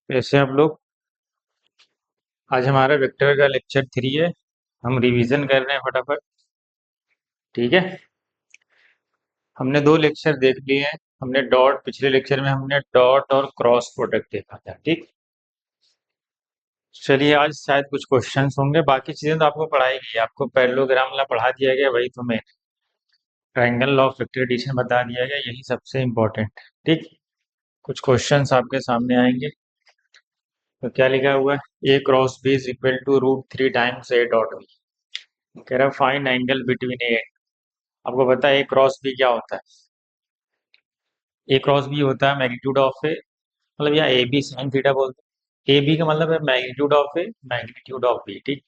वैसे हम लोग आज हमारा वेक्टर का लेक्चर 3 है। हम रिवीजन कर रहे हैं फटाफट। ठीक है। हमने 2 लेक्चर देख लिए हैं। हमने डॉट पिछले लेक्चर में हमने डॉट और क्रॉस प्रोडक्ट देखा था। ठीक। चलिए आज शायद कुछ क्वेश्चंस होंगे, बाकी चीजें तो आपको पढ़ाई गई। आपको पैरेललोग्राम वाला पढ़ा दिया गया, वही तो मैं ट्रायंगल ऑफ वेक्टर एडिशन बता दिया गया, यही सबसे इम्पोर्टेंट है। ठीक। कुछ क्वेश्चंस आपके सामने आएंगे। तो क्या लिखा हुआ है, A cross B is equal to root 3 times A dot B. कह रहा फाइंड एंगल बिटवीन ए। आपको पता है ए क्रॉस बी क्या होता है? ए क्रॉस बी होता है मैग्नीट्यूड ऑफ ए, मतलब या ए बी साइन थीटा बोलते हैं। ए बी का मतलब है magnitude of A, magnitude of B. ठीक।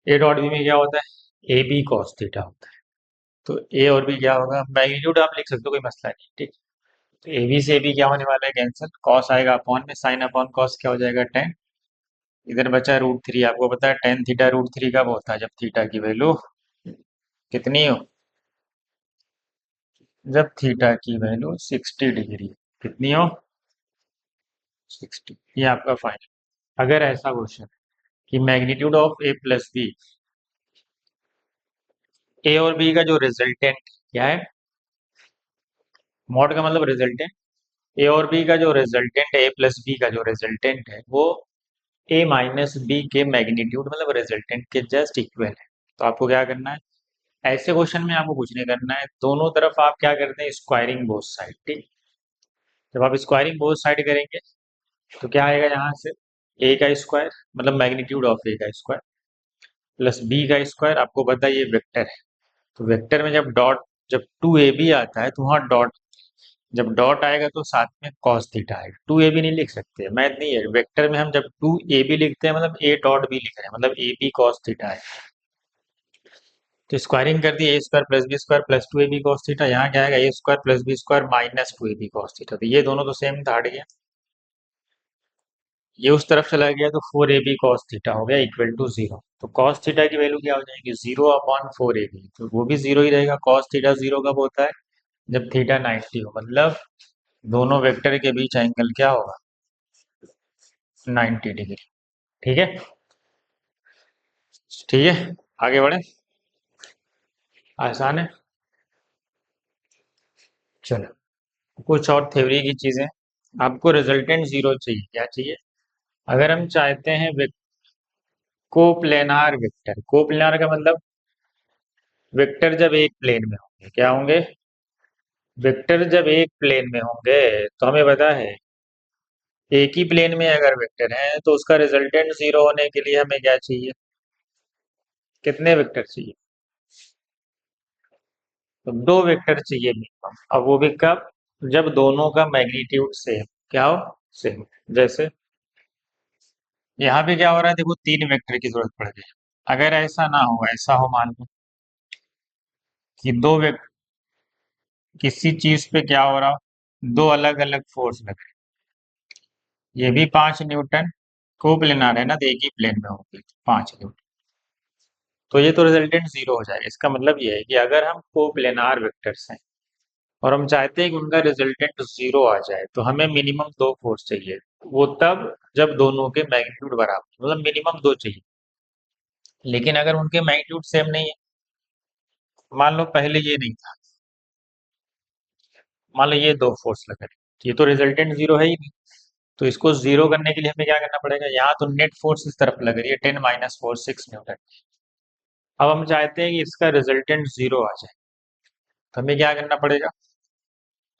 ए डॉट बी में क्या होता है, ए बी कॉस थीटा होता है। तो ए और बी क्या होगा, मैग्नीट्यूड आप लिख सकते हो, कोई मसला नहीं। ठीक। तो ए बी से ए बी क्या होने वाला है, कैंसिल। कॉस आएगा अपॉन में, साइन अपॉन कॉस क्या हो जाएगा, टेन। इधर बचा रूट 3। आपको पता है टेन थीटा रूट 3 कब होता है, जब थीटा की वैल्यू कितनी हो, जब थीटा की वैल्यू 60 डिग्री। कितनी हो, 60। ये आपका फाइनल। अगर ऐसा क्वेश्चन कि magnitude of A plus B, A और बी का जो रिजल्टेंट क्या है, मॉड का मतलब रिजल्टेंट। ए और बी का जो रिजल्टेंट है, ए प्लस बी का जो रिजल्टेंट है वो ए माइनस बी के मैग्नीट्यूड मतलब रिजल्टेंट के जस्ट इक्वल है। तो आपको क्या करना है, ऐसे क्वेश्चन में आपको कुछ नहीं करना है, दोनों तरफ आप क्या करते हैं, स्क्वायरिंग बोथ साइड। ठीक। जब आप स्क्वायरिंग बोथ साइड करेंगे तो क्या आएगा, यहाँ से ए का स्क्वायर मतलब मैग्नीट्यूड ऑफ ए का स्क्वायर प्लस बी का स्क्वायर। आपको पता है ये वेक्टर है, तो वेक्टर में जब डॉट, जब 2ab आता है तो वहाँ डॉट, जब डॉट आएगा तो साथ में कॉस थीटा आएगा। 2ab नहीं लिख सकते, मैथ नहीं है। वेक्टर में हम जब 2ab लिखते हैं मतलब ए डॉट बी लिख रहे हैं, मतलब ए बी कॉस थीटा है। तो स्क्वायरिंग कर दी, A square plus B square plus 2ab cos theta. यहाँ क्या आएगा, A square plus B square minus 2ab cos theta. तो ये दोनों तो सेम था, हट गया। ये उस तरफ चला गया तो 4ab कॉस थीटा हो गया इक्वल टू 0। तो कॉस थीटा की वैल्यू क्या हो जाएगी, 0/4ab। तो वो भी 0 ही रहेगा। कॉस थीटा 0 कब होता है, जब थीटा 90 हो, मतलब दोनों वेक्टर के बीच एंगल क्या होगा, 90 डिग्री। ठीक है। ठीक है, आगे बढ़े। आसान है। चलो कुछ और थ्योरी की चीजें। आपको रिजल्टेंट 0 चाहिए, क्या चाहिए, अगर हम चाहते हैं कोप्लेनार वेक्टर। कोप्लेनार का मतलब वेक्टर जब एक प्लेन में होंगे, क्या होंगे, वेक्टर जब एक प्लेन में होंगे, तो हमें पता है एक ही प्लेन में अगर वेक्टर है तो उसका रिजल्टेंट 0 होने के लिए हमें क्या चाहिए, कितने वेक्टर चाहिए, तो 2 वेक्टर चाहिए मिनिमम। अब वो भी कब, जब दोनों का मैग्नीट्यूड सेम क्या हो, सेम। जैसे यहाँ पे क्या हो रहा है, देखो 3 वेक्टर की जरूरत पड़ गई। अगर ऐसा ना हो, ऐसा हो मान लो कि दो वेक्टर किसी चीज पे क्या हो रहा हो, दो अलग अलग फोर्स लग रहे हैं। ये भी 5 न्यूटन, को प्लेनार है ना, तो एक ही प्लेन में होंगे 5 न्यूटन। तो ये तो रिजल्टेंट 0 हो जाएगा। इसका मतलब ये है कि अगर हम को प्लेनार वेक्टर्स हैं और हम चाहते हैं कि उनका रिजल्टेंट 0 आ जाए, तो हमें मिनिमम 2 फोर्स चाहिए। वो तब जब दोनों के मैग्नीट्यूड बराबर, मतलब मिनिमम 2 चाहिए। लेकिन अगर उनके मैग्नीट्यूड सेम नहीं है, मान लो पहले ये नहीं था, मान लो ये 2 फोर्स लग रहे हैं, ये तो रिजल्टेंट 0 है ही नहीं। तो इसको 0 करने के लिए हमें क्या करना पड़ेगा, यहाँ तो नेट फोर्स इस तरफ लग रही है 10 - 4 6 न्यूटन। अब हम चाहते हैं कि इसका रिजल्टेंट 0 आ जाए, तो हमें क्या करना पड़ेगा,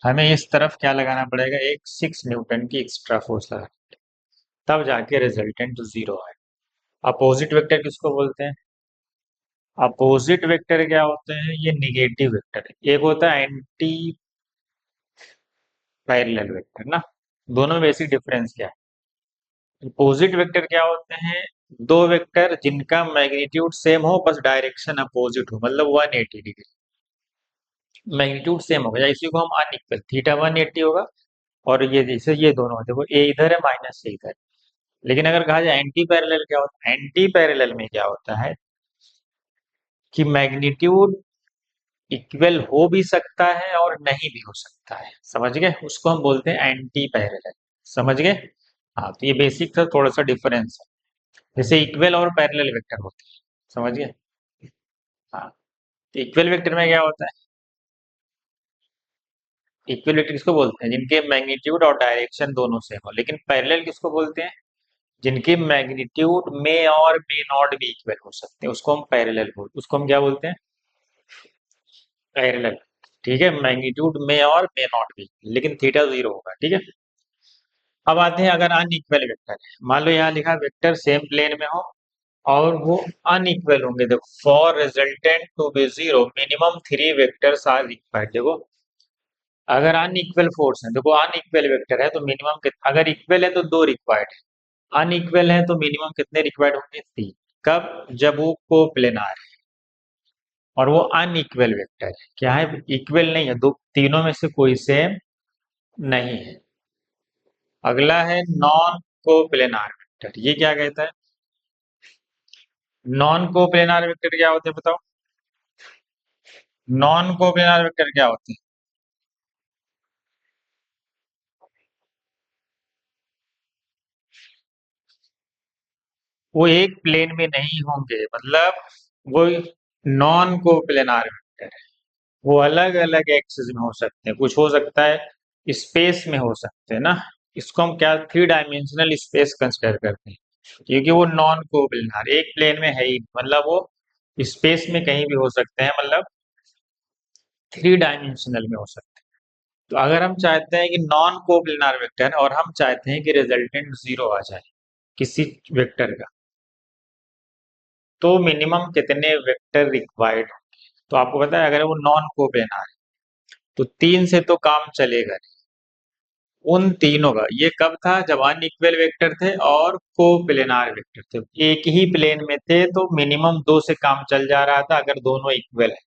हमें इस तरफ क्या लगाना पड़ेगा, एक 6 न्यूटन की एक्स्ट्रा फोर्स लगाना, तब जाके रिजल्टेंट 0 आए। अपोजिट वेक्टर किसको बोलते हैं, अपोजिट वेक्टर क्या होते हैं, ये निगेटिव वेक्टर है। एक होता है एंटी पैरेलल वेक्टर ना। दोनों में बेसिक डिफरेंस क्या है, अपोजिट वेक्टर क्या होते हैं, दो वेक्टर जिनका मैग्नीट्यूड सेम हो, बस डायरेक्शन अपोजिट हो, मतलब 180 डिग्री। मैग्नीट्यूड सेम होगा, या इसी को हम अनइक्वल, थीटा 180 होगा और ये जैसे ये दोनों, देखो ए इधर है माइनस से इधर है। लेकिन अगर कहा जाए एंटी पैरेलल क्या होता है, एंटी पैरेलल में क्या होता है कि मैग्नीट्यूड इक्वल हो भी सकता है और नहीं भी हो सकता है। समझ गए, उसको हम बोलते हैं एंटी पैरेलल। समझ गए। हाँ, तो ये बेसिक था, थोड़ा सा डिफरेंस है। जैसे इक्वल और पैरेलल वेक्टर होते हैं, समझ गए? हाँ, तो इक्वल वेक्टर में क्या होता है? इक्वल वेक्टर किसको बोलते हैं? जिनके मैग्नीट्यूड और डायरेक्शन दोनों सेम हो। लेकिन पैरेलल किसको बोलते हैं? जिनके मैग्नीट्यूड में और मे नॉट भी इक्वल हो सकते हैं, उसको हम पैरेलल बोलते, उसको हम क्या बोलते हैं? पैरेलल। ठीक है, मैग्नीट्यूड में और मे नॉट भी, लेकिन थीटा जीरो होगा। ठीक है, अब आते हैं अगर अनइक्वल वेक्टर है। मान लो यहाँ लिखा वेक्टर सेम प्लेन में हो और वो अनइक्वल होंगे। देखो, for resultant to be zero minimum three vectors are required. देखो, अगर अनइक्वल फोर्स है, देखो अनइक्वल वेक्टर है तो मिनिमम कितना, अगर इक्वल है तो दो रिक्वायर्ड है, अनइक्वल है तो मिनिमम कितने रिक्वायर्ड होंगे? तीन। कब? जब वो कोप्लेनार है और वो अनइक्वल वेक्टर है। क्या है? इक्वल नहीं है, दो तीनों में से कोई सेम नहीं है। अगला है नॉन कोप्लेनार वेक्टर। ये क्या कहता है? नॉन कोप्लेनार वेक्टर क्या होते हैं बताओ? नॉन कोप्लेनार वेक्टर क्या होते हैं? वो एक प्लेन में नहीं होंगे, मतलब वो नॉन कोप्लेनार वेक्टर है। वो अलग अलग एक्सिस में हो सकते हैं, कुछ हो सकता है स्पेस में हो सकते हैं ना। इसको हम क्या, थ्री डायमेंशनल स्पेस कंसिडर करते हैं, क्योंकि वो नॉन कोप्लेनार एक प्लेन में है ही, मतलब वो स्पेस में कहीं भी हो सकते हैं, मतलब थ्री डायमेंशनल में हो सकते हैं। तो अगर हम चाहते हैं कि नॉन कोप्लेनार वेक्टर और हम चाहते हैं कि रिजल्टेंट जीरो आ जाए किसी वेक्टर का, तो मिनिमम कितने वेक्टर रिक्वायर्ड? तो आपको पता है अगर वो नॉन कोप्लेनार है तो तीन से तो काम चलेगा नहीं। उन तीनों का, ये कब था? जब अनइक्वल वेक्टर थे और कोप्लेनार वेक्टर थे, एक ही प्लेन में थे, तो मिनिमम दो से काम चल जा रहा था अगर दोनों इक्वल है।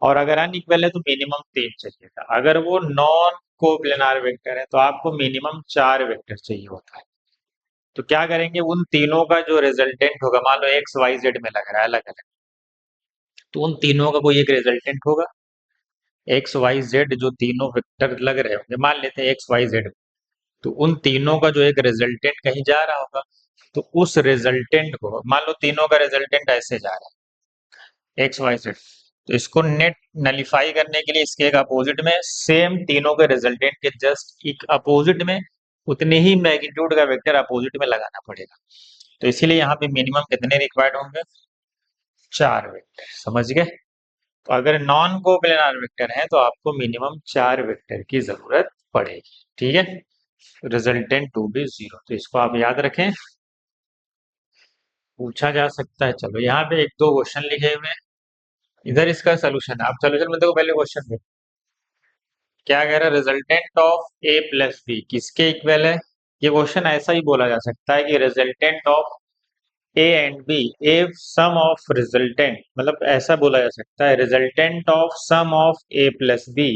और अगर अनइक्वल है तो मिनिमम तीन चाहिए था। अगर वो नॉन कोप्लेनार वेक्टर है तो आपको मिनिमम चार वेक्टर चाहिए होता है। तो क्या करेंगे, उन तीनों का जो रिजल्टेंट होगा, मान लो एक्स वाई जेड में लग रहा है अलग अलग, तो उन तीनों का कोई एक रिजल्टेंट होगा। एक्स वाई जेड जो तीनों वेक्टर लग रहे होंगे, मान लेते हैं एक्स वाई जेड, तो उन तीनों का जो एक रिजल्टेंट कहीं जा रहा होगा, तो उस रिजल्टेंट को, मान लो तीनों का रिजल्टेंट ऐसे जा रहा है एक्स वाई जेड, तो इसको नेट नलीफाई करने के लिए इसके एक अपोजिट में सेम तीनों के रिजल्टेंट के जस्ट एक अपोजिट में उतने ही मैग्नीट्यूड का वेक्टर अपोजिट में लगाना पड़ेगा। तो इसीलिए यहाँ पे मिनिमम कितने रिक्वायर्ड होंगे? चार वेक्टर। समझ गए? तो अगर नॉन कोप्लेनार वेक्टर है तो आपको मिनिमम चार वेक्टर की जरूरत पड़ेगी। ठीक है, रिजल्टेंट टू बी जीरो, तो इसको आप याद रखें, पूछा जा सकता है। चलो, यहाँ पे एक दो क्वेश्चन लिखे हुए हैं, इधर इसका सोल्यूशन है। आप सोल्यूशन में देखो, पहले क्वेश्चन देखो क्या कह रहा है, resultant of A plus B किसके इक्वल है? ये क्वेश्चन ऐसा ही बोला जा सकता है कि resultant of A and B, A sum of resultant, मतलब ऐसा बोला जा सकता है resultant of sum of A plus B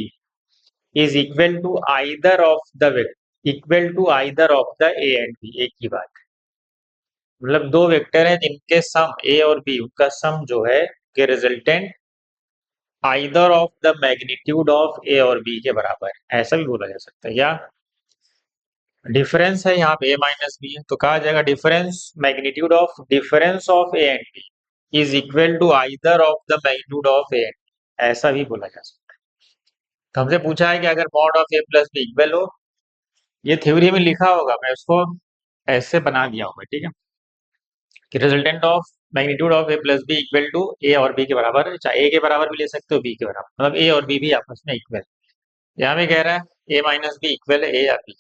is equal to either of the vector, equal to either of the A and B. एक ही बात, मतलब दो वेक्टर हैं जिनके सम ए और बी, उनका सम जो है के resultant either of the magnitude of A और बी के बराबर है, ऐसा भी बोला जा सकता है। या डिफरेंस है यहाँ पे ए माइनस बी है, तो कहा जाएगा difference, magnitude of difference of A and B is equal to either of the magnitude of A and B, ऐसा भी बोला जा सकता है। तो हमसे पूछा है कि अगर mod of A plus B equal हो, ये थ्योरी में लिखा होगा, मैं उसको ऐसे बना दिया होगा। ठीक है, कि resultant of magnitude of A plus B equal to A और बी के बराबर है, चाहे ए के बराबर भी ले सकते हो बी के बराबर, मतलब ए और बी भी आपस में इक्वल। यहाँ पे कह रहा है ए माइनस बी इक्वल है ए या बी।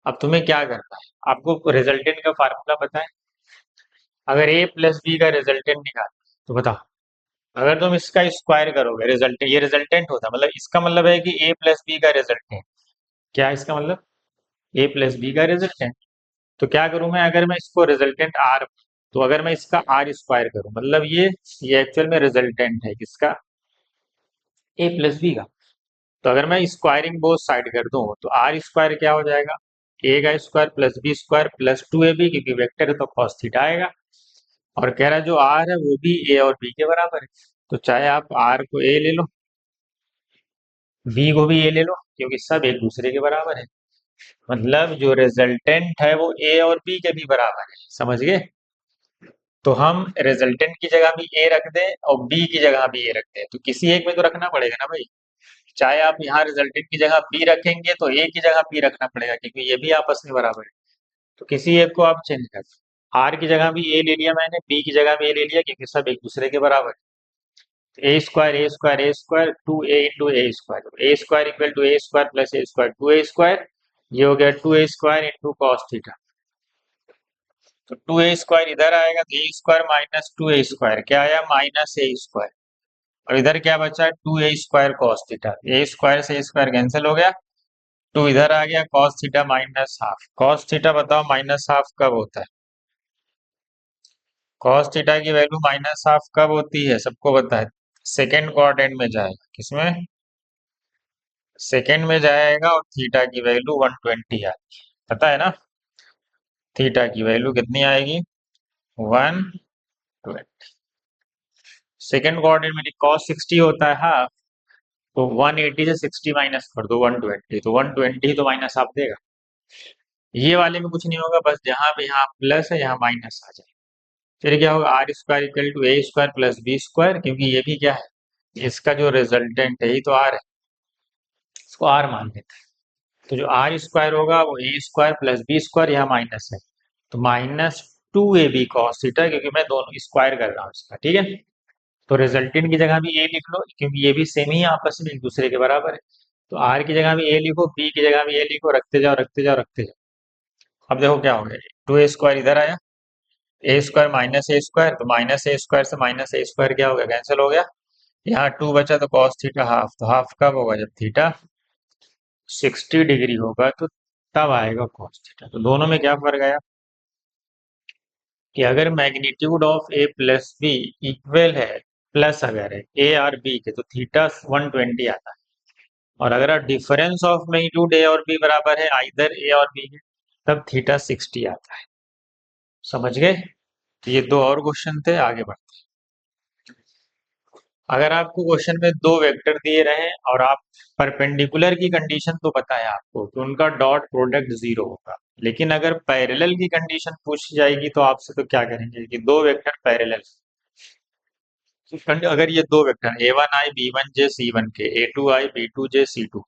अब तुम्हें क्या करना है, आपको रिजल्टेंट का फार्मूला पता है? अगर ए प्लस बी का रिजल्टेंट निकाल, तो बताओ, अगर तुम इसका स्क्वायर करोगे, रिजल्ट ये रिजल्टेंट होता, मतलब इसका मतलब है कि ए प्लस बी का रिजल्टेंट, क्या है इसका मतलब? ए प्लस बी का रिजल्टेंट। तो क्या करूं मैं, अगर मैं इसको रिजल्टेंट आर, तो अगर मैं इसका आर स्क्वायर करूं, मतलब ये एक्चुअल में रिजल्टेंट है किसका? ए प्लस बी का। तो अगर मैं स्क्वायरिंग बोथ साइड कर दूं तो आर स्क्वायर क्या हो जाएगा? ए का square plus B square plus two A B, क्योंकि वेक्टर है तो कॉस थीटा आएगा। और कह रहा है जो आर है वो भी ए और बी के बराबर है, तो चाहे आप आर को ए ले लो, बी को भी ए ले लो, क्योंकि सब एक दूसरे के बराबर है। मतलब जो रिजल्टेंट है वो ए और बी के भी बराबर है, समझ गए? तो हम रिजल्टेंट की जगह भी ए रख दें और बी की जगह भी ए रख दें, तो किसी एक में तो रखना पड़ेगा ना भाई। चाहे आप यहाँ रिजल्टेंट की जगह बी रखेंगे तो ए की जगह बी रखना पड़ेगा, क्योंकि ये भी आपस में बराबर है। तो किसी एक को आप चेंज कर दो। आर की जगह भी ए ले लिया मैंने, बी की जगह भी ए ले लिया, क्योंकि सब एक दूसरे के बराबर है। A square two A into A square, A square equal to A square plus A square two A square. ये हो गया two A square into cos theta. तो टू ए स्क्वायर इधर आएगा तो A square minus two A square क्या आया, minus A square. और इधर क्या बचा, two A square cos theta. A square से ए स्क्वायर कैंसिल हो गया, टू इधर आ गया, cos theta minus half. Cos theta बताओ माइनस हाफ कब होता है? कॉस थीटा की वैल्यू माइनस हाफ कब होती है, सबको पता है? सेकेंड क्वाड्रेंट में जाएगा, किसमें? सेकेंड में जाएगा, और थीटा की वैल्यू 120 आएगी, पता है ना? थीटा की वैल्यू कितनी आएगी, 120। सेकेंड क्वाड्रेंट में कॉस 60 होता है हाफ, तो 180 से 60 माइनस कर दो 120, तो 120 तो माइनस हाफ देगा। ये वाले में कुछ नहीं होगा, बस जहां पे यहाँ प्लस है यहाँ माइनस आ जाए। फिर क्या होगा, R square equal to A square plus B square, क्योंकि ये भी क्या है, इसका जो रिजल्टेंट है ये तो आर है, इसको आर मान लेते हैं। तो जो आर स्क्वायर होगा वो A square plus B square, यहाँ माइनस है, तो minus two A B cos theta, क्योंकि मैं दोनों स्क्वायर कर रहा हूँ इसका, ठीक है। तो रिजल्टेंट की जगह भी ए लिख लो, क्योंकि ये भी सेम ही है, आपस में एक दूसरे के बराबर है। तो आर की जगह भी ए लिखो, बी की जगह भी ए लिखो, रखते जाओ रखते जाओ रखते जाओ। अब देखो क्या हो गया, टू ए स्क्वायर इधर आया, ए स्क्वायर माइनस ए स्क्वायर, तो माइनस ए स्क्वायर से माइनस ए स्क्वायर क्या हो गया, कैंसिल हो गया। यहाँ टू बचा तो कॉस थीटा हाफ, तो हाफ कब होगा, जब थीटा 60 डिग्री होगा, तो तब आएगा कॉस थीटा। तो दोनों में क्या फर्क आया, कि अगर magnitude of A plus B equal है, प्लस अगर है ए और बी के, तो थीटा 120 आता है। और अगर डिफरेंस ऑफ मैग्नीट्यूड ए और बी बराबर है आइदर ए और बी के, तब थीटा 60 आता है, समझ गए? तो ये दो और क्वेश्चन थे, आगे बढ़ते हैं। अगर आपको क्वेश्चन में दो वेक्टर दिए रहे और आप परपेंडिकुलर की कंडीशन तो पता है आपको कि उनका डॉट प्रोडक्ट जीरो होगा, लेकिन अगर पैरेलल की कंडीशन पूछी जाएगी तो आपसे तो क्या करेंगे कि दो वेक्टर पैरेलल। अगर ये दो vector A one I B one J C one K, A two I B two J C two,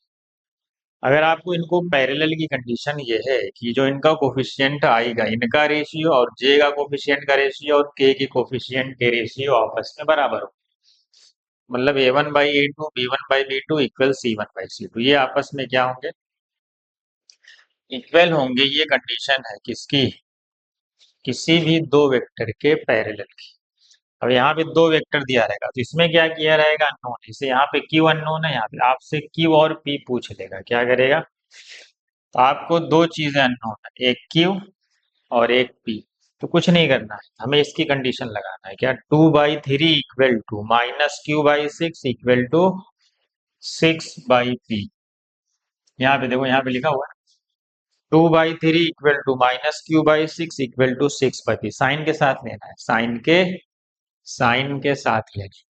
अगर आपको इनको पैरेलल की कंडीशन ये है कि जो इनका कोफिशिएंट आएगा, इनका रेशियो और जे का कोफिशिएंट का रेशियो और के की कोफिशिएंट के रेशियो आपस में बराबर हो, मतलब A one by A two B one by B two equal C one by C two, ये आपस में क्या होंगे, इक्वल होंगे। ये कंडीशन है किसकी, किसी भी दो वेक्टर के पैरेलल की। अब यहाँ पे दो वेक्टर दिया रहेगा, तो इसमें क्या किया रहेगा, अननोन, जैसे यहाँ पे क्यू अननोन है, यहाँ पे आपसे क्यू और पी पूछ लेगा, क्या करेगा, तो आपको दो चीजें अननोन है, एक क्यू और एक पी। तो कुछ नहीं करना है, हमें इसकी कंडीशन लगाना है, क्या, 2/3 equal to minus Q by six equal to 6/p। यहाँ पे देखो, यहाँ पे लिखा हुआ है 2/3 equal to minus Q by six equal to 6/p, sign के साथ लेना है, साइन के साथ लेना।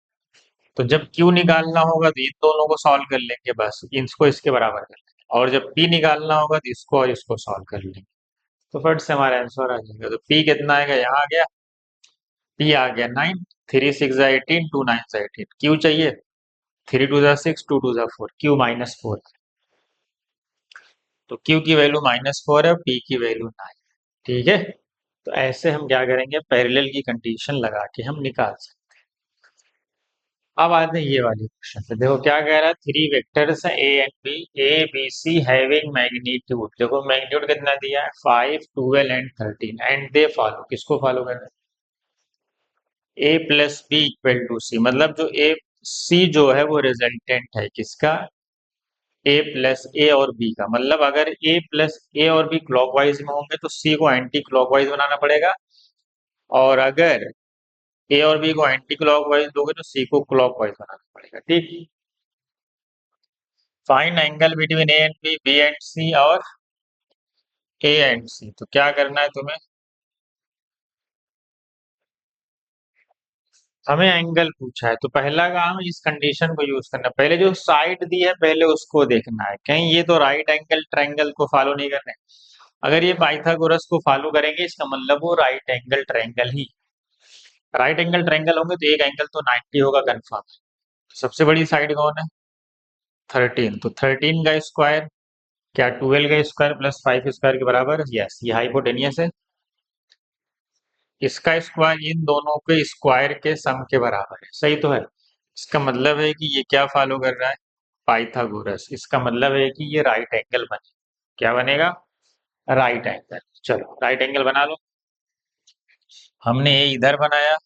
तो जब Q निकालना होगा तो इन दोनों को सॉल्व कर लेंगे, बस इसको इसके बराबर कर लेंगे, और जब P निकालना होगा तो इसको और इसको सॉल्व कर लेंगे। तो फट से हमारा आंसर आ जाएगा। तो P कितना आएगा, यहाँ आ गया, P आ गया 9, 3 6 18, 2 9 18। Q चाहिए, 3 2 6, 2 2 4, Q -4। तो Q की वैल्यू -4 है, P की वैल्यू 9, ठीक है। तो ऐसे हम क्या करेंगे, पैरेलल की कंडीशन लगा के हम निकाल सकते हैं। अब आते हैं ये वाले क्वेश्चन पे, देखो क्या कह रहा है, थ्री वेक्टर्स है A and B, A B C having magnitude, देखो मैग्नीट्यूड कितना दिया है, 5 12 एंड 13, एंड दे फॉलो, किसको फॉलो कर रहे हैं, A plus B equal to C, मतलब जो ए सी जो है वो रिजल्टेंट है किसका, ए प्लस ए और बी का। मतलब अगर ए प्लस ए और बी क्लॉकवाइज में होंगे तो सी को एंटी क्लॉकवाइज बनाना पड़ेगा, और अगर ए और बी को एंटी क्लॉकवाइज दोगे तो सी को क्लॉकवाइज बनाना पड़ेगा, ठीक। Find angle between A and B, B and C और ए एंड सी। तो क्या करना है तुम्हें, हमें एंगल पूछा है तो पहला काम इस कंडीशन को यूज करना, पहले जो साइड दी है पहले उसको देखना है, कहीं ये तो राइट एंगल ट्रायंगल को फॉलो नहीं कर रहे हैं। अगर ये पाइथागोरस को फॉलो करेंगे इसका मतलब वो राइट एंगल ट्रायंगल ही, राइट एंगल ट्रायंगल होंगे तो एक एंगल तो 90 होगा कंफर्म। सबसे बड़ी साइड कौन है? 13, तो 13 का स्क्वायर क्या 12 का स्क्वायर प्लस 5 स्क्वायर के बराबर? यस, ये हाइपोटेनियस है। इसका स्क्वायर इन दोनों के स्क्वायर के सम के बराबर है, सही तो है। इसका मतलब है कि ये क्या फॉलो कर रहा है? पाइथागोरस। इसका मतलब है कि ये राइट एंगल बने, क्या बनेगा? Right angle. चलो राइट एंगल बना लो। हमने ए इधर बनाया,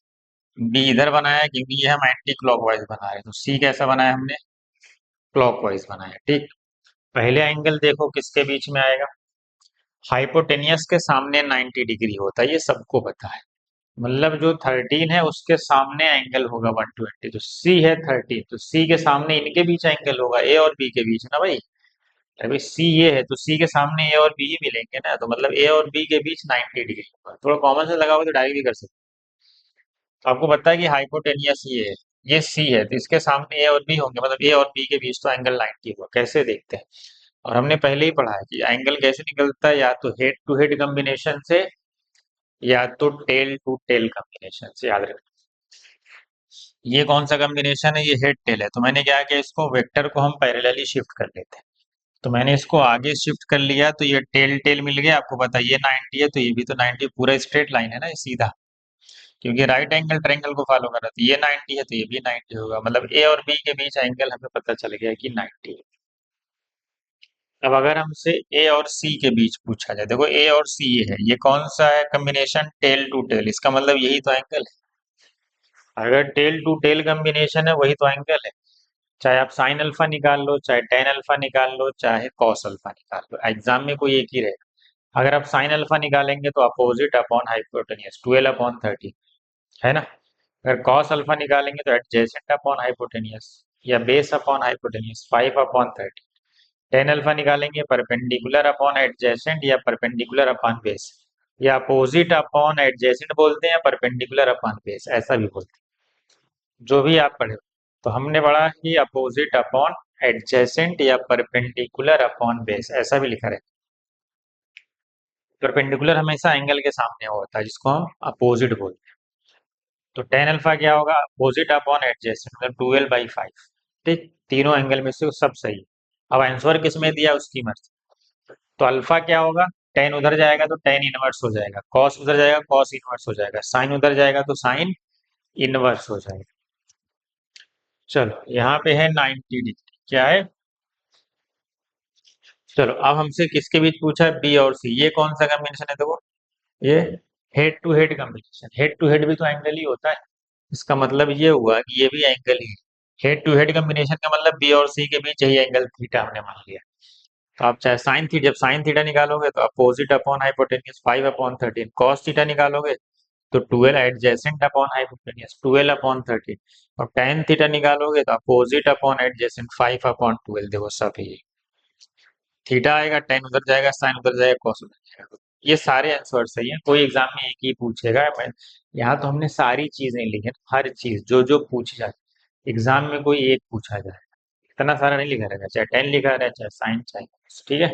बी इधर बनाया, क्योंकि ये हम एंटी क्लॉकवाइज बना रहे हैं, तो सी कैसा बनाया हमने? क्लॉकवाइज बनाया, ठीक। पहले एंगल देखो किसके बीच में आएगा? हाइपोटेनियस के सामने 90 डिग्री होता है, ये सबको पता है। मतलब जो 13 है उसके सामने एंगल होगा 120, तो सी है 13, तो सी के सामने इनके बीच एंगल होगा ए और बी के बीच ना भाई। अभी सी ये है तो सी के सामने ए और बी ही मिलेंगे ना, तो मतलब ए और बी के बीच 90 डिग्री होगा। थोड़ा कॉमन सेंस लगाओगे तो डायरेक्ट भी कर सकते हो। आपको पता है कि हाइपोटेनियस ये सी है तो इसके सामने ए और बी होंगे, मतलब ए और बी के बीच तो एंगल 90 होगा। कैसे देखते हैं? और हमने पहले ही पढ़ा है कि एंगल कैसे निकलता है, या तो हेड टू हेड कॉम्बिनेशन से या तो टेल टू टेल कॉम्बिनेशन से, याद रखना। ये कौन सा कॉम्बिनेशन है? ये हेड टेल है, तो मैंने क्या किया, इसको वेक्टर को हम पैरेलली शिफ्ट कर लेते हैं। तो मैंने इसको आगे शिफ्ट कर लिया तो ये टेल टेल मिल गया। आपको पता है ये 90 है तो ये भी तो 90, पूरा स्ट्रेट लाइन है ना ये सीधा, क्योंकि राइट एंगल ट्रायंगल को फॉलो कर रहा था। ये 90 है तो ये भी 90 होगा, मतलब ए और बी के बीच एंगल हमें पता चल गया कि 90 है। अब अगर हमसे ए और सी के बीच पूछा जाए, देखो ए और सी ये है, ये कौन सा है कॉम्बिनेशन? टेल टू टेल, इसका मतलब यही तो एंगल है। अगर टेल टू टेल कॉम्बिनेशन है वही तो एंगल है। चाहे आप साइन अल्फा निकाल लो, चाहे टेन अल्फा निकाल लो, चाहे कॉस अल्फा निकाल लो, एग्जाम में कोई एक ही रहेगा। अगर आप साइन अल्फा निकालेंगे तो अपोजिट अपॉन हाइपोटेनियस 12 अपॉन 13, है ना। अगर कॉस अल्फा निकालेंगे तो एडजेसेंट अपॉन हाइपोटेनियस या base upon hypotenuse 5 upon 13। Tan alpha निकालेंगे परपेंडिकुलर अपॉन एडजेसेंट या परपेंडिकुलर अपॉन बेस, या अपोजिट अपॉन एडजेसेंट बोलते हैं या परपेंडिकुलर अपॉन बेस, ऐसा भी बोलते हैं, जो भी आप पढ़े। तो हमने पढ़ा कि अपोजिट अपॉन एडजेसेंट या परपेंडिकुलर अपॉन बेस, ऐसा भी लिखा रहता है। परपेंडिकुलर हमेशा एंगल के सामने होता है जिसको हम अपोजिट बोलते हैं। तो टेन अल्फा क्या होगा? अपोजिट अपॉन एडजेसेंट, मतलब 12/5। ठीक, तीनों एंगल में से सब सही। अब आंसर किस में दिया उसकी मर्जी। तो अल्फा क्या होगा? टेन उधर जाएगा तो टेन इनवर्स हो जाएगा, कॉस उधर जाएगा कॉस इनवर्स हो जाएगा, साइन उधर जाएगा तो साइन इनवर्स हो जाएगा। चलो यहाँ पे है 90 डिग्री, क्या है? चलो अब हमसे किसके बीच पूछा है? बी और सी। ये कौन सा कॉम्बिनेशन है? देखो ये head to head combination, head to head भी तो एंगल ही होता है। इसका मतलब ये हुआ कि ये भी एंगल ही है। हेड टू हेड कॉम्बिनेशन का मतलब बी और सी के बीच यही एंगल थीटा हमने मान लिया। तो आप चाहे साइन थीटा, जब साइन थीटा निकालोगे तो opposite upon hypotenuse 5/13, cos theta निकालोगे तो 12 एडजेसेंट अपॉन हाइपोटेनियस 12/13, और टेन थीटा निकालोगे तो अपोजिट अपॉन एडजेसेंट 5/12। देखो सब ये थीटा आएगा, टेन उधर जाएगा, साइन उधर जाएगा, कॉस उधर जाएगा। ये सारे आंसर सही हैं, कोई एग्जाम में एक ही पूछेगा। मैं यहाँ तो हमने सारी चीजें लिखी हैं, हर चीज जो जो पूछी जाए एग्जाम में कोई एक पूछा जाए, इतना सारा नहीं लिखा रहेगा, चाहे टेन लिखा रहे चाहे साइन चाहे cos, ठीक है।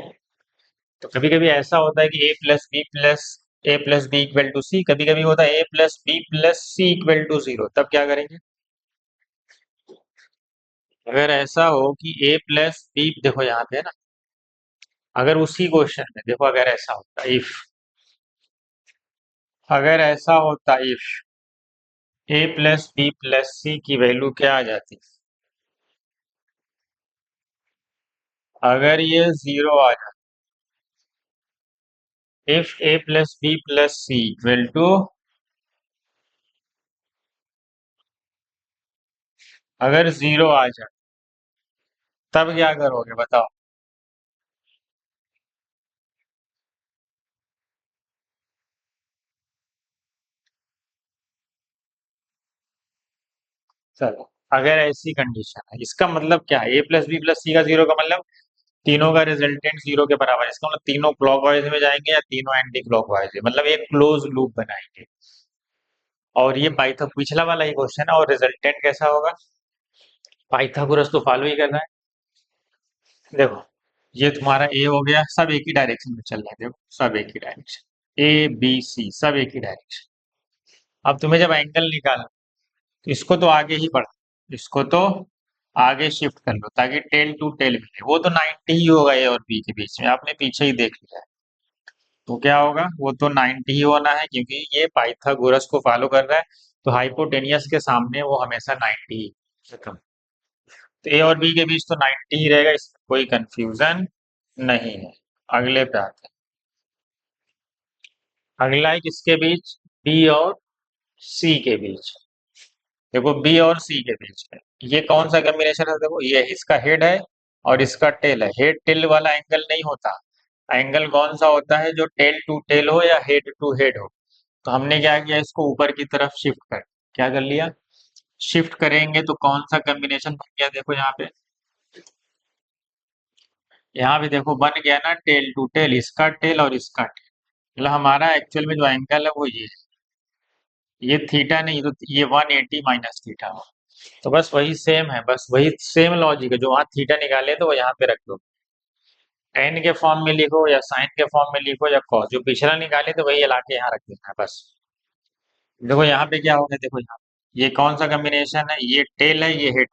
तो कभी कभी ऐसा होता है कि ए प्लस बी इक्वल टू सी, कभी कभी होता है a+b+c=0, तब क्या करेंगे? अगर ऐसा हो कि a+b, देखो यहाँ पे है ना, अगर उसी क्वेश्चन में देखो, अगर ऐसा होता इफ, अगर ऐसा होता इफ a+b+c की वैल्यू क्या आ जाती, अगर ये 0 आ जाता, इफ a+b+c इक्वल टू, अगर 0 आ जाए तब क्या करोगे बताओ? चलो अगर ऐसी कंडीशन है, इसका मतलब क्या है? a+b+c का 0 का मतलब तीनों का रिजल्टेंट 0 के बराबर है। इसका मतलब तीनों क्लॉकवाइज में जाएंगे या तीनों एंटी क्लॉकवाइज है, मतलब एक क्लोज लूप बनाएंगे। और ये पिछला वाला ही क्वेश्चन है, और रिजल्टेंट कैसा होगा? पाइथागोरस तो फॉलो ही करना है। देखो, ये तुम्हारा ए हो गया, सब एक ही डायरेक्शन में चल रहे हैं, देखो सब एक ही डायरेक्शन, ए बी सी सब एक ही डायरेक्शन। अब तुम्हें जब एंगल निकालना, तो इसको तो आगे ही बढ़ा, इसको तो आगे शिफ्ट कर लो ताकि टेल टू टेल मिले। वो तो 90 ही होगा ए और बी के बीच में, आपने पीछे ही देख लिया है। तो क्या होगा, वो तो 90 ही होना है क्योंकि ये पाइथागोरस को फॉलो कर रहा है। तो हाइपोटेनियस के सामने वो हमेशा 90 ही। खत्म। तो ए और बी के बीच तो 90 ही रहेगा, इसमें कोई कंफ्यूजन नहीं है। अगले पे आते हैं। अगला है किसके बीच? बी और सी के बीच। देखो बी और सी के बीच में ये कौन सा कॉम्बिनेशन है? देखो ये इसका हेड है और इसका टेल है। हेड टेल वाला एंगल नहीं होता। एंगल कौन सा होता है? जो टेल टू टेल हो या हेड टू हेड हो। तो हमने क्या किया, इसको ऊपर की तरफ शिफ्ट कर, क्या कर लिया, शिफ्ट करेंगे तो कौन सा कॉम्बिनेशन बन गया? देखो यहाँ पे देखो बन गया ना, टेल टू टेल, इसका टेल और इसका टेल। मतलब हमारा एक्चुअल में जो एंगल है वो ये है। ये थीटा नहीं, तो ये 180 माइनस थीटा हो। तो बस वही सेम है, बस वही सेम लॉजिक है। जो वहाँ थीटा निकाले तो वो यहाँ पे रख दो, टेन के फॉर्म में लिखो या साइन के फॉर्म में लिखो या कॉस, जो पिछला निकाले तो वही ला के यहाँ रख देना है बस। देखो यहाँ पे क्या होगा, देखो यहाँ ये कौन सा कॉम्बिनेशन है? ये टेल है, ये हेड।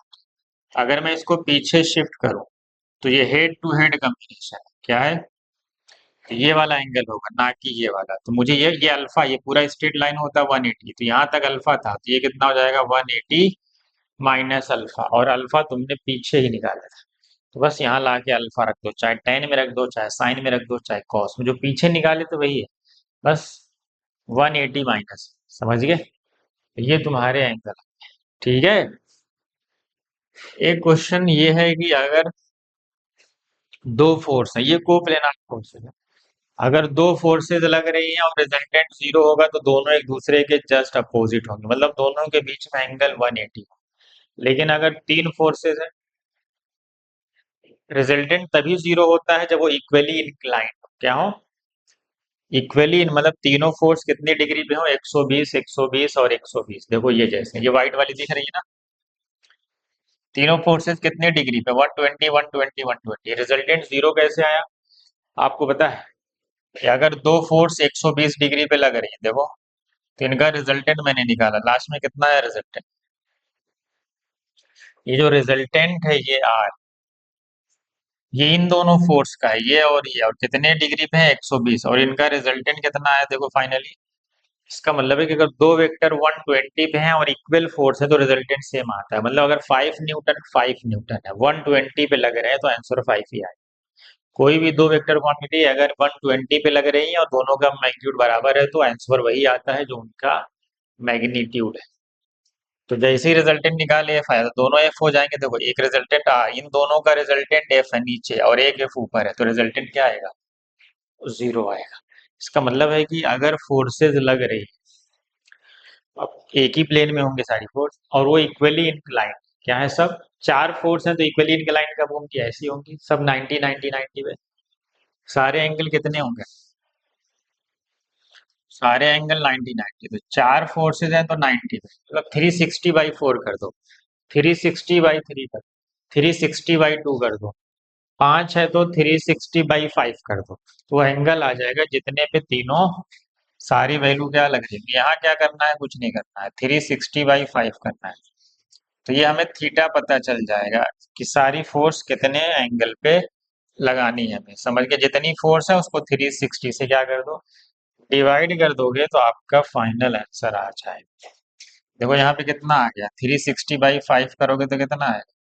अगर मैं इसको पीछे शिफ्ट करूं तो ये हेड टू हेड कॉम्बिनेशन है। क्या है? तो ये वाला एंगल होगा, ना कि ये वाला। तो मुझे ये अल्फा, ये पूरा स्ट्रेट लाइन होता है 180, तो यहाँ तक अल्फा था, तो ये कितना हो जाएगा 180 माइनस अल्फा, और अल्फा तुमने पीछे ही निकाला था। तो बस यहाँ ला के अल्फा रख दो, चाहे टेन में रख दो, चाहे साइन में रख दो, चाहे कॉस में, जो पीछे निकाले तो वही है बस। 180 माइनस, समझ गए? तो ये तुम्हारे एंगल, ठीक है। एक क्वेश्चन ये है कि अगर दो फोर्स है, ये कोप्लेनर फोर्स है, अगर दो फोर्सेज लग रही हैं और रिजल्टेंट जीरो होगा तो दोनों एक दूसरे के जस्ट अपोजिट होंगे, मतलब दोनों के बीच में एंगल 180। लेकिन अगर तीन फोर्सेज है, रिजल्टेंट तभी जीरो होता है जब वो इक्वली इंक्लाइंड हो। क्या हो? इक्वली, मतलब तीनों फोर्स कितनी डिग्री पे हो? 120, 120 और 120। देखो ये जैसे ये व्हाइट वाली दिख रही है ना, तीनों फोर्सेस कितने डिग्री पे? 120, 120, 120। रिजल्टेंट जीरो कैसे आया? आपको पता है कि अगर दो फोर्स 120 डिग्री पे लग रही है, देखो, तो इनका रिजल्टेंट मैंने निकाला, लास्ट में कितना है रिजल्टेंट? ये जो रिजल्टेंट है ये आर, ये इन दोनों फोर्स का है, ये और ये, और कितने डिग्री पे है? 120, और इनका रिजल्टेंट कितना है देखो फाइनली। इसका मतलब है कि अगर दो वेक्टर 120 पे हैं और इक्वल फोर्स है तो रिजल्टेंट सेम आता है। मतलब अगर 5 न्यूटन 5 न्यूटन है, 120 पे लग रहे हैं, तो आंसर 5 ही आएगा। कोई भी दो वेक्टर क्वांटिटी अगर 120 पे लग रही है और दोनों का मैग्नीट्यूड बराबर है तो आंसर वही आता है जो उनका मैग्नीट्यूड है। तो जैसे ही रिजल्टेंट निकाले एफ आया तो दोनों एफ हो जाएंगे। देखो एक रिजल्टेंट इन दोनों का रिजल्टेंट एफ है नीचे और एक एफ ऊपर है, तो रिजल्टेंट क्या आएगा? जीरो आएगा। इसका मतलब है कि अगर फोर्सेज लग रही है, अब एक ही प्लेन में होंगे सारी फोर्स और वो इक्वली इंक्लाइंड, क्या है सब? चार फोर्स हैं तो इक्वली इंक्लाइंड कब होंगी? ऐसी होंगी सब 90 90 90 पे। सारे एंगल कितने होंगे? सारे एंगल 90 90, तो चार फोर्सेज हैं तो 90 पे, मतलब 360/4 कर दो, 360/3 कर, 360/2 कर दो, पांच है तो 360/5 कर दो। तो एंगल आ जाएगा जितने पे तीनों सारी वैल्यू क्या लग रही है। यहाँ क्या करना है? कुछ नहीं करना है, 360/5 करना है। तो ये हमें थीटा पता चल जाएगा कि सारी फोर्स कितने एंगल पे लगानी है। हमें समझ के, जितनी फोर्स है उसको 360 से क्या कर दो, डिवाइड कर दोगे, तो आपका फाइनल आंसर आ जाएगा। देखो यहाँ पे कितना आ गया, 360/5 करोगे तो कितना आएगा?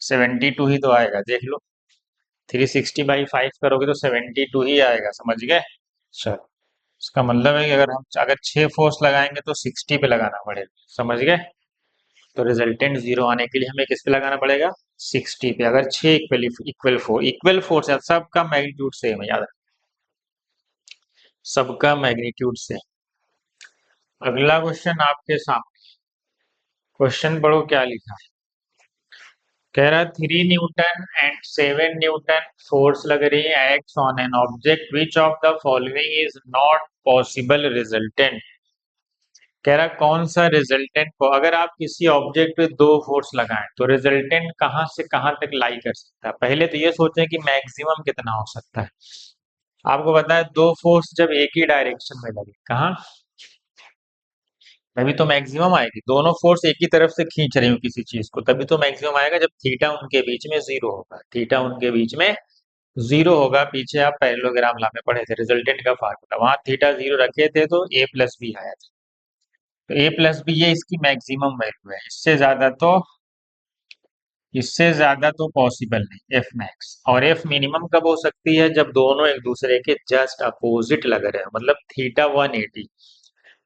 72 ही तो आएगा, देख लो। 360/5 करोगे तो 72 ही आएगा, समझ गए? चलो, इसका मतलब है कि अगर छह फोर्स लगाएंगे तो 60 पे लगाना पड़ेगा, समझ गए? तो रिजल्टेंट जीरो आने के लिए हमें किस पे लगाना पड़ेगा? 60 पे। अगर छह इक्वल फोर्स है, सबका मैग्नीट्यूड सेम है, याद रखना, सबका मैग्नीट्यूड सेम। अगला क्वेश्चन आपके सामने, क्वेश्चन पढ़ो क्या लिखा है। कह रहा 3 न्यूटन एंड 7 न्यूटन फोर्स लग रही है x on an object, which of the following is not possible resultant? कह रहा कौन सा रिजल्टेंट को, अगर आप किसी ऑब्जेक्ट पे दो फोर्स लगाएं तो रिजल्टेंट कहाँ से कहाँ तक लाई कर सकता है। पहले तो ये सोचें कि मैक्सिमम कितना हो सकता है। आपको पता है दो फोर्स जब एक ही डायरेक्शन में लगे, कहाँ, तभी तो मैक्सिमम आएगी। दोनों फोर्स एक ही तरफ से खींच रही हो किसी चीज को, तभी तो मैक्सिमम आएगा जब थीटा उनके बीच में जीरो होगा। थीटा उनके बीच में जीरो होगा। पीछे आप पैरेललोग्राम लॉ में पढ़े थे, रिजल्टेंट का फार्मूला, वहां थीटा जीरो रखे थे तो ए प्लस बी आया था। तो ए प्लस बी ये इसकी मैक्सिमम वैल्यू है। इससे ज्यादा तो पॉसिबल नहीं एफ मैक्स। और एफ मिनिमम कब हो सकती है, जब दोनों एक दूसरे के जस्ट अपोजिट लग रहे हो, मतलब थीटा 180।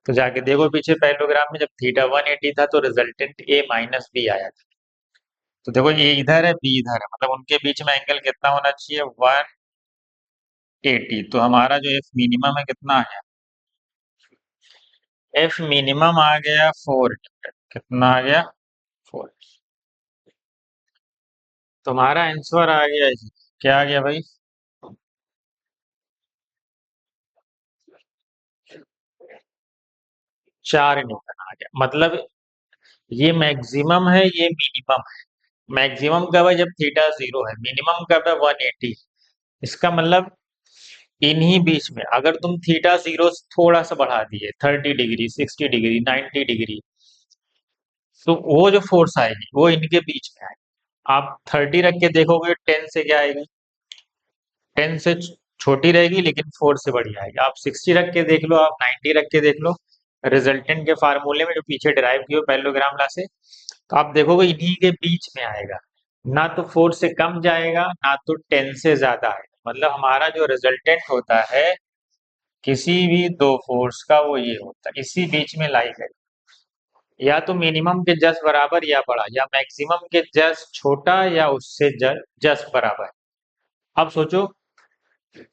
तो जाके देखो पीछे पैरेललोग्राम में, जब थीटा 180 था तो रिजल्टेंट ए माइनस बी आया था। तो देखो ये इधर है, बी इधर है, मतलब उनके बीच में एंगल कितना होना चाहिए, 180। तो हमारा जो एफ मिनिमम है कितना है, एफ मिनिमम आ गया 4। कितना आ गया, 4। तुम्हारा आंसर आ गया जी। क्या आ गया भाई, 4 न्यूटन आ गया। मतलब ये मैक्सिमम है, ये मिनिमम है। मैक्सिमम कब है, जब थीटा जीरो है। मिनिमम कब है, 180। इसका मतलब इन्हीं बीच में अगर तुम थीटा जीरो थोड़ा सा बढ़ा दिए, 30 डिग्री, 60 डिग्री, 90 डिग्री, तो वो जो फोर्स आएगी वो इनके बीच में आएगी। आप 30 रख के देखोगे, 10 से क्या आएगी, 10 से छोटी रहेगी लेकिन 4 से बड़ी आएगी। आप 60 रख के देख लो, आप 90 रख के देख लो, रिजल्टेंट के फार्मूले में जो पीछे डिराइव किए हो पैरेललोग्राम लॉ से, तो आप देखोगे इन्हीं के बीच में आएगा। ना तो 4 से कम जाएगा, ना तो 10 से ज्यादा आएगा। मतलब हमारा जो रिजल्टेंट होता है किसी भी दो फोर्स का, वो ये होता है, इसी बीच में लाई करेगा। या तो मिनिमम के जस्ट बराबर या बड़ा, या मैक्सिमम के जस्ट छोटा, या उससे जस्ट बराबर। अब सोचो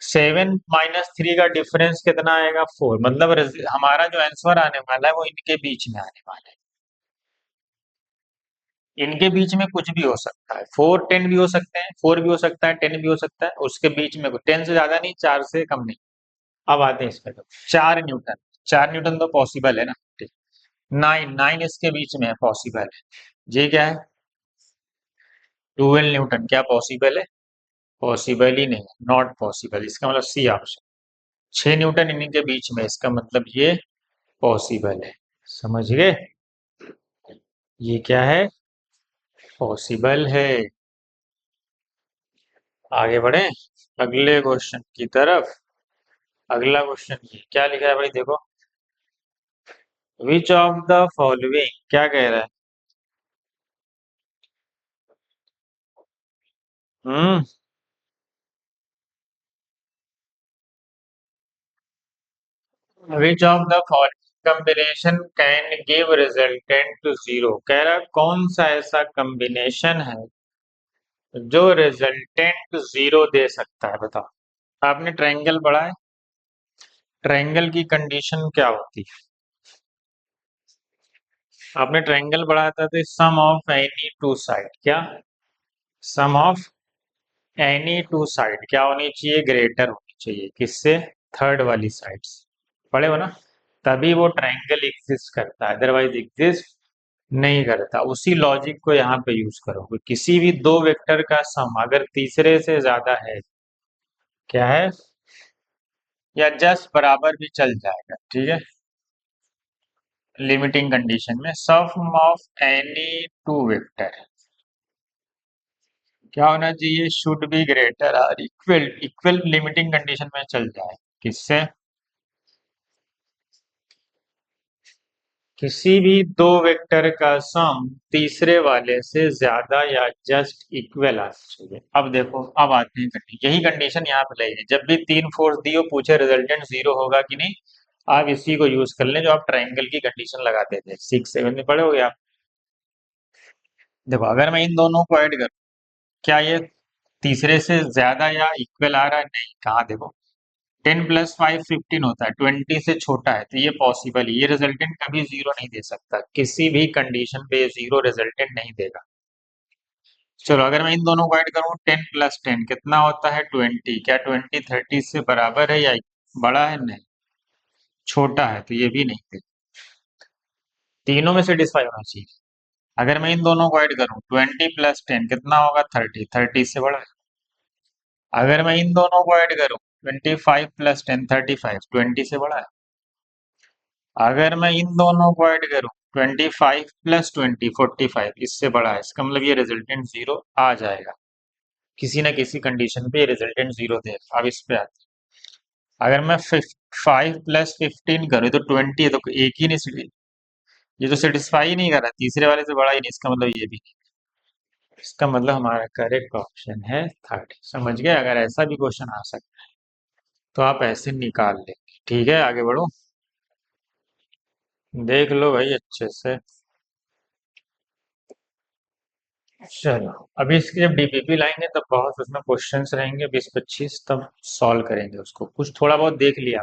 7 - 3 का डिफरेंस कितना आएगा, 4। मतलब हमारा जो आंसर आने वाला है वो इनके बीच में आने वाला है। इनके बीच में कुछ भी हो सकता है, 4 10 भी हो सकते हैं, 4 भी हो सकता है, 10 भी हो सकता है, उसके बीच में 10 से ज्यादा नहीं, 4 से कम नहीं। अब आते हैं इसमें, तो 4 न्यूटन, 4 न्यूटन तो पॉसिबल है ना, ठीक। 9 इसके बीच में है, पॉसिबल है। ये क्या है, 12 न्यूटन, क्या पॉसिबल है, पॉसिबल ही नहीं, नॉट पॉसिबल। इसका मतलब सी ऑप्शन। 6 न्यूटन इन्हीं के बीच में, इसका मतलब ये पॉसिबल है। समझ गए, ये क्या है, पॉसिबल है। आगे बढ़े अगले क्वेश्चन की तरफ। अगला क्वेश्चन क्या लिखा है भाई, देखो, विच ऑफ द फॉलोइंग, क्या कह रहा है, hmm, which of the following combination can give resultant to zero. कह रहा है कौन सा ऐसा कॉम्बिनेशन है जो रिजल्टेंट जीरो दे सकता है, बताओ। आपने ट्रायंगल पढ़ा है, ट्रायंगल की कंडीशन क्या होती है, आपने ट्रायंगल पढ़ा था, तो सम ऑफ एनी टू साइड, क्या, सम ऑफ एनी टू साइड क्या होनी चाहिए, ग्रेटर होनी चाहिए, किससे, थर्ड वाली साइड से। पढ़े हो ना, तभी वो ट्रायंगल एग्जिस्ट करता है, अदरवाइज एग्जिस्ट नहीं करता। उसी लॉजिक को यहाँ पे यूज करोगे, किसी भी दो वेक्टर का सम अगर तीसरे से ज्यादा है, क्या है, या जस्ट बराबर भी चल जाएगा, ठीक है, लिमिटिंग कंडीशन में सम ऑफ एनी टू वेक्टर क्या होना चाहिए, शुड बी ग्रेटर और इक्वल, इक्वल लिमिटिंग कंडीशन में चल जाए, किससे, किसी भी दो वेक्टर का सम तीसरे वाले से ज्यादा या जस्ट इक्वल आना चाहिए। अब देखो, अब आते हैं कंडीशन, यही कंडीशन यहाँ पे लगेगी जब भी तीन फोर्स दी हो, पूछे रिजल्टेंट जीरो होगा कि नहीं, आप इसी को यूज कर लें जो आप ट्रायंगल की कंडीशन लगाते थे, 6 7 में पढ़े हो गए आप। देखो अगर मैं इन दोनों को ऐड करूं, क्या ये तीसरे से ज्यादा या इक्वल आ रहा है, नहीं, कहाँ, देखो 10 + 5 15 होता है, 20 से छोटा है, तो ये पॉसिबल है, ये रिजल्टेंट कभी जीरो नहीं दे सकता, किसी भी कंडीशन पे जीरो रिजल्टेंट नहीं देगा। चलो अगर मैं इन दोनों को ऐड करूं, 10 + 10 कितना होता है, 20। क्या 20 30 से बराबर है या बड़ा है, नहीं, छोटा है, तो ये भी नहीं देगा। तीनों में सेटिस्फाई होना चाहिए। अगर मैं इन दोनों को ऐड करूं 20 + 10 कितना होगा 30, 30 से बड़ा है। अगर मैं इन दोनों को ऐड करूं 25 + 10 35, 20 से बड़ा है। अगर मैं इन दोनों को ऐड करूं 25 + 20 45, इससे बड़ा है। इसका मतलब ये रिजल्टेंट जीरो आ जाएगा, किसी न किसी कंडीशन पे रिजल्टेंट जीरो देगा। अब इस पे आते हैं। अगर मैं 5 + 15 करूँ तो 20 है, तो एक ही नहीं, ये तो सेटिस्फाई ही नहीं कर रहा, तीसरे वाले से बड़ा ही नहीं, इसका मतलब ये भी नहीं। इसका मतलब हमारा करेक्ट ऑप्शन है थर्ड। समझ गए? अगर ऐसा भी क्वेश्चन आ सकता है तो आप ऐसे निकाल लेंगे। ठीक है, आगे बढ़ो। देख लो भाई अच्छे से। चलो, अभी इसकी जब डीपीपी लाएंगे तब बहुत उसमें क्वेश्चंस रहेंगे 20-25, तब सॉल्व करेंगे उसको। कुछ थोड़ा बहुत देख लिया।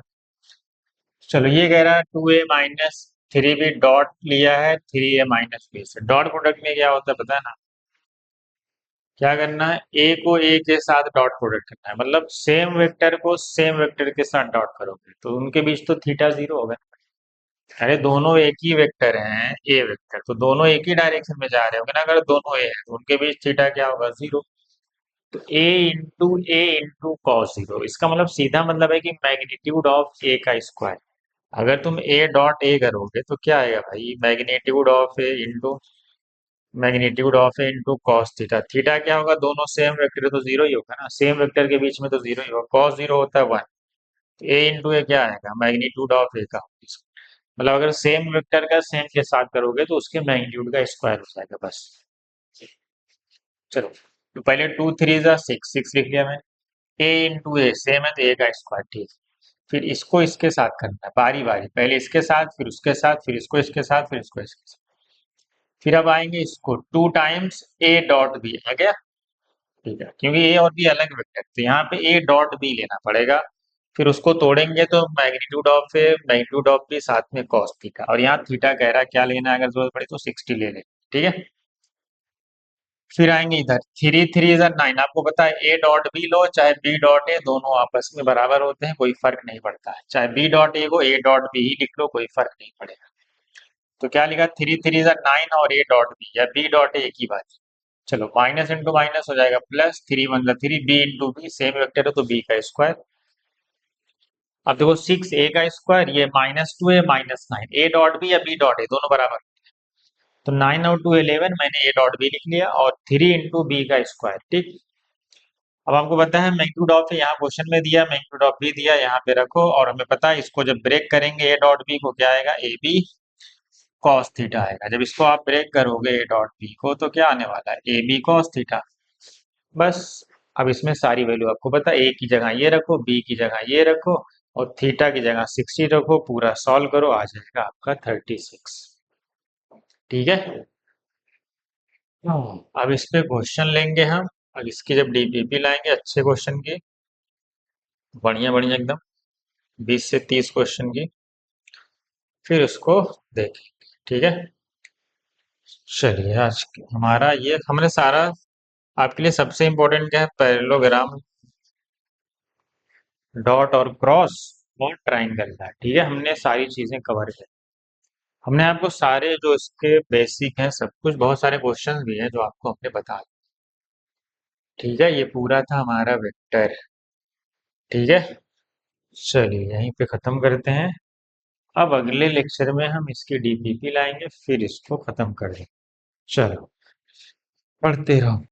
चलो, ये कह रहा है 2a - 3b डॉट लिया है 3a - b से। डॉट प्रोडक्ट में क्या होता है पता है ना? क्या करना है, ए को ए के साथ डॉट प्रोडक्ट करना है, मतलब सेम वेक्टर को सेम वेक्टर के साथ डॉट करोगे तो उनके बीच तो थीटा जीरो होगा। अरे दोनों एक ही वेक्टर हैं, ए वेक्टर, तो दोनों एक ही डायरेक्शन में जा रहे होंगे ना। अगर दोनों ए है तो उनके बीच थीटा क्या होगा, जीरो। तो ए इंटू कॉस जीरो, इसका मतलब सीधा मतलब है कि मैग्नीट्यूड ऑफ ए का स्क्वायर। अगर तुम ए डॉट ए करोगे तो क्या आएगा भाई, magnitude of A into magnitude of A into cos theta. Theta क्या होगा, दोनों सेम वेक्टर है तो जीरो ही होगा ना, सेम वेक्टर के बीच में तो जीरो ही होगा। कॉस जीरो होता है 1। ए इंटू ए क्या आएगा, मैग्नीट्यूड ऑफ ए का। मतलब अगर सेम वेक्टर का सेम के साथ करोगे तो उसके मैग्नीट्यूड का स्क्वायर हो जाएगा बस। चलो, तो पहले 2 3 × 6, 6 लिख लिया मैंने। ए इंटू ए सेम है तो ए का स्क्वायर, ठीक। फिर इसको इसके साथ करना है बारी बारी, पहले इसके साथ फिर उसके साथ फिर इसको इसके साथ फिर इसको इसके साथ। फिर अब आएंगे इसको 2 टाइम्स ए डॉट बी आ गया। ठीक है, क्योंकि ए और बी अलग वेक्टर, तो यहाँ पे ए डॉट बी लेना पड़ेगा। फिर उसको तोड़ेंगे तो मैग्नीट्यूड ऑफ बी साथ में कॉस थीटा, और यहाँ थीटा कह रहा है क्या लेना है, अगर जरूरत पड़े तो 60 ले ले। ठीक है, फिर आएंगे इधर 3 3 × 9। आपको पता है ए डॉट बी लो चाहे बी डॉट ए, दोनों आपस में बराबर होते हैं, कोई फर्क नहीं पड़ता है। चाहे बी डॉट ए को ए डॉट बी ही लिख लो, कोई फर्क नहीं पड़ेगा। तो क्या लिखा, 3 3 × 9 और ए डॉट बी या बी डॉट ए की बात। चलो, माइनस इंटू माइनस हो जाएगा plus, 3 × 1 = 3, B into B same vector है तो बी का स्क्वायर। अब देखो 6 ए का स्क्वायर, ये -2 ए -9, ए डॉट बी या बी डॉट ए दोनों बराबर। तो 9 और 2 11, मैंने ए डॉट बी लिख लिया, और 3 इंटू बी का स्क्वायर। ठीक। अब आपको पता है मैग्नीट्यूड ऑफ ए यहाँ क्वेश्चन में दिया, मैग्नीट्यूड ऑफ बी दिया, यहाँ पे रखो। और हमें पता है इसको जब ब्रेक करेंगे ए डॉट बी को, क्या आएगा, ए बी कॉस थीटा आएगा। जब इसको आप ब्रेक करोगे ए डॉट बी को तो क्या आने वाला है, ए बी कॉस थीटा। बस। अब इसमें सारी वैल्यू आपको पता है, ए की जगह ये रखो, बी की जगह ये रखो, और थीटा की जगह 60 रखो, पूरा सॉल्व करो, आ जाएगा आपका 36। ठीक है। अब इस पे क्वेश्चन लेंगे हम। अब इसकी जब डीपीपी लाएंगे अच्छे क्वेश्चन की, बढ़िया बढ़िया एकदम, 20 से 30 क्वेश्चन की, फिर उसको देखेंगे। ठीक है। चलिए, हमारा ये हमने सारा, आपके लिए सबसे इम्पोर्टेंट क्या है, पैरेललोग्राम, डॉट और क्रॉस और ट्राइंगल का। ठीक है, हमने सारी चीजें कवर की। हमने आपको सारे जो इसके बेसिक हैं सब कुछ, बहुत सारे क्वेश्चंस भी हैं जो आपको हमने बता दिए। ठीक है, ये पूरा था हमारा वेक्टर। ठीक है, चलिए यहीं पे खत्म करते हैं। अब अगले लेक्चर में हम इसकी डीपीपी लाएंगे, फिर इसको खत्म कर देंगे। चलो, पढ़ते रहो।